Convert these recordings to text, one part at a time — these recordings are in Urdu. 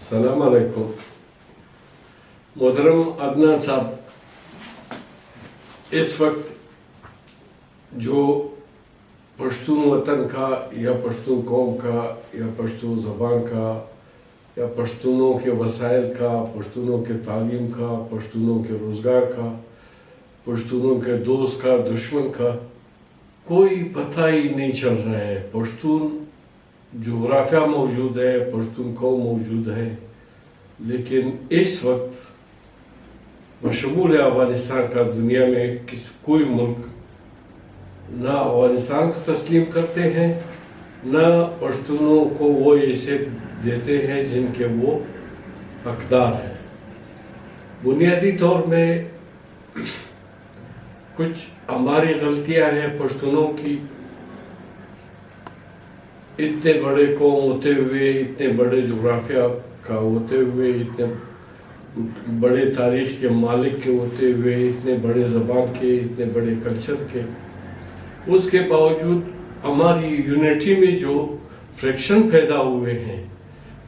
السلام علیکم محترم عدنان صاحب، اس وقت جو پشتون وطن کا یا پشتون قوم کا یا پشتون زبان کا یا پشتونوں کے وسائل کا، پشتونوں کے تعلیم کا، پشتونوں کے روزگار کا، پشتونوں کے دوست کا، دشمن کا کوئی پتہ ہی نہیں چل رہا ہے۔ پشتون جغرافیہ موجود ہے، پشتون قوم موجود ہے، لیکن اس وقت بشمول افغانستان کا دنیا میں کوئی ملک نہ افغانستان کو تسلیم کرتے ہیں، نہ پشتونوں کو وہ ایسے دیتے ہیں جن کے وہ حقدار ہیں۔ بنیادی طور میں کچھ ہماری غلطیاں ہیں پشتونوں کی، اتنے بڑے قوم ہوتے ہوئے، اتنے بڑے جغرافیہ کا ہوتے ہوئے، اتنے بڑے تاریخ کے مالک کے ہوتے ہوئے، اتنے بڑے زبان کے، اتنے بڑے کلچر کے، اس کے باوجود ہماری یونٹی میں جو فریکشن پیدا ہوئے ہیں،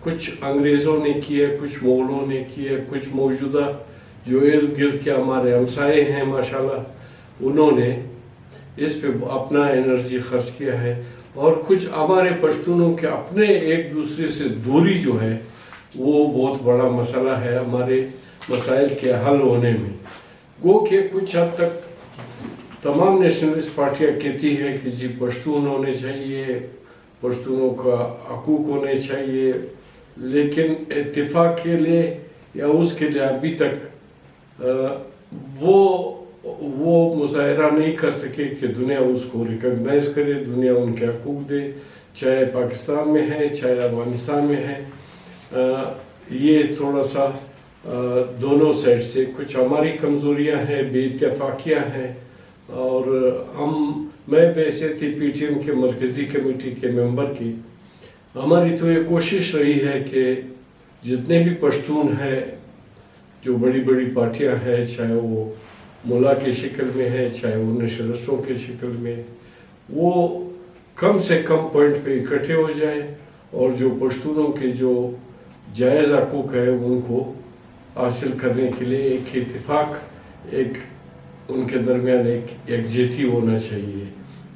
کچھ انگریزوں نے کیے، کچھ مغلوں نے کیے، کچھ موجودہ جو ارد گرد کے ہمارے ہمسائے ہیں ماشاءاللہ، انہوں نے اس پہ اپنا انرجی خرچ کیا ہے، اور کچھ ہمارے پشتونوں کے اپنے ایک دوسرے سے دوری جو ہے وہ بہت بڑا مسئلہ ہے ہمارے مسائل کے حل ہونے میں۔ گو کہ کچھ حد تک تمام نیشنلسٹ پارٹیاں کہتی ہیں کہ جی پشتون ہونے چاہیے، پشتونوں کا حقوق ہونے چاہیے، لیکن اتفاق کے لیے یا اس کے لیے ابھی تک وہ مظاہرہ نہیں کر سکے کہ دنیا اس کو ریکگنائز کرے، دنیا ان کے حقوق دے، چاہے پاکستان میں ہے چاہے افغانستان میں ہے۔ یہ تھوڑا سا دونوں سائڈ سے کچھ ہماری کمزوریاں ہیں، بے اتفاقیاں ہیں، اور میں بحیثیت پی ٹی ایم کے مرکزی کمیٹی کے ممبر کی ہماری تو یہ کوشش رہی ہے کہ جتنے بھی پشتون ہیں، جو بڑی بڑی پارٹیاں ہیں، چاہے وہ مولا کی شکل میں ہے چاہے وہ نیشنلسٹوں کی شکل میں، وہ کم سے کم پوائنٹ پہ اکٹھے ہو جائے، اور جو پشتونوں کے جو جائز حقوق ہے ان کو حاصل کرنے کے لیے ایک اتفاق، ایک ان کے درمیان ایک یکجہتی ہونا چاہیے۔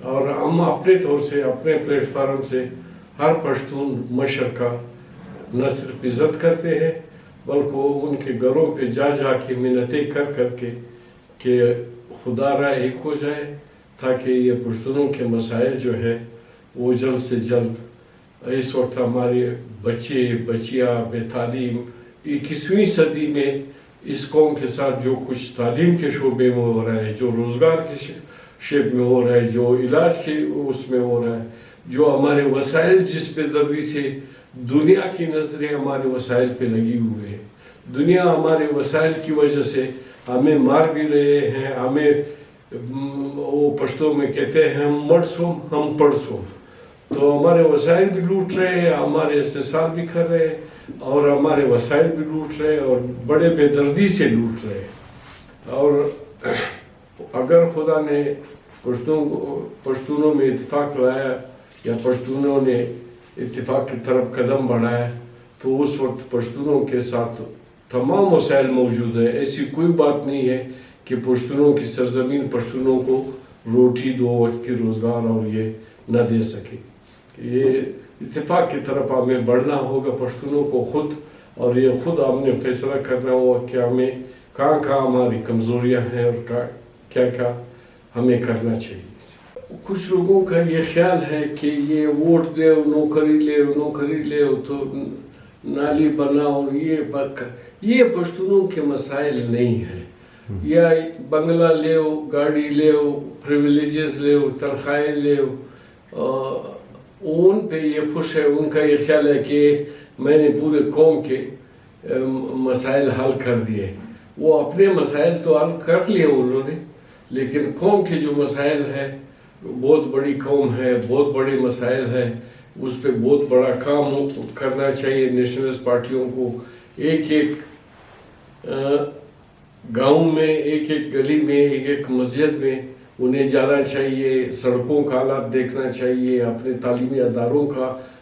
اور ہم اپنے طور سے، اپنے پلیٹ فارم سے ہر پشتون مشر کا نہ صرف عزت کرتے ہیں بلکہ ان کے گھروں پہ جا جا کے منتیں کر کر کے کہ خدا را ایک ہو جائے، تاکہ یہ پشتونوں کے مسائل جو ہے وہ جلد سے جلد، اس وقت ہمارے بچے بچیاں بے تعلیم، 21ویں صدی میں اس قوم کے ساتھ جو کچھ تعلیم کے شعبے میں ہو رہا ہے، جو روزگار کے شعبے میں ہو رہا ہے، جو علاج کے اس میں ہو رہا ہے، جو ہمارے وسائل جس پہ دردی سے دنیا کی نظریں ہمارے وسائل پہ لگی ہوئے ہیں، دنیا ہمارے وسائل کی وجہ سے ہمیں مار بھی رہے ہیں، ہمیں وہ پشتوں میں کہتے ہیں ہم مڑ سوم ہم پڑ سوم، تو ہمارے وسائل بھی لوٹ رہے ہیں، ہمارے استحصال بھی کر رہے ہیں، اور ہمارے وسائل بھی لوٹ رہے ہیں، اور بڑے بے دردی سے لوٹ رہے ہیں۔ اور اگر خدا نے پشتونوں میں اتفاق لایا یا پشتونوں نے اتفاق کی طرف قدم بڑھایا، تو اس وقت پشتونوں کے ساتھ تمام وسائل موجود ہے۔ ایسی کوئی بات نہیں ہے کہ پشتونوں کی سرزمین پشتونوں کو روٹی، 2 وقت کی روزگار اور یہ نہ دے سکے۔ یہ اتفاق کی طرف ہمیں بڑھنا ہوگا پشتونوں کو خود، اور یہ خود ہم نے فیصلہ کرنا ہوگا کہ ہمیں کہاں کہاں ہماری کمزوریاں ہیں اور کیا کیا ہمیں کرنا چاہیے۔ کچھ لوگوں کا یہ خیال ہے کہ یہ ووٹ دے، نوکری لے تو نالی بناؤ، یہ پشتونوں کے مسائل نہیں ہیں۔ یا بنگلہ لیو، گاڑی لیو، پریویلیجز لیو، تنخواہیں لیو، ان پہ یہ خوش ہے، ان کا یہ خیال ہے کہ میں نے پورے قوم کے مسائل حل کر دیے۔ وہ اپنے مسائل تو حل کر لیے انہوں نے، لیکن قوم کے جو مسائل ہیں، بہت بڑی قوم ہے، بہت بڑے مسائل ہیں، اس پہ بہت بڑا کام کرنا چاہیے نیشنلسٹ پارٹیوں کو۔ ایک ایک گاؤں میں، ایک ایک گلی میں، ایک ایک مسجد میں انہیں جانا چاہیے، سڑکوں کا حالات دیکھنا چاہیے، اپنے تعلیمی اداروں کا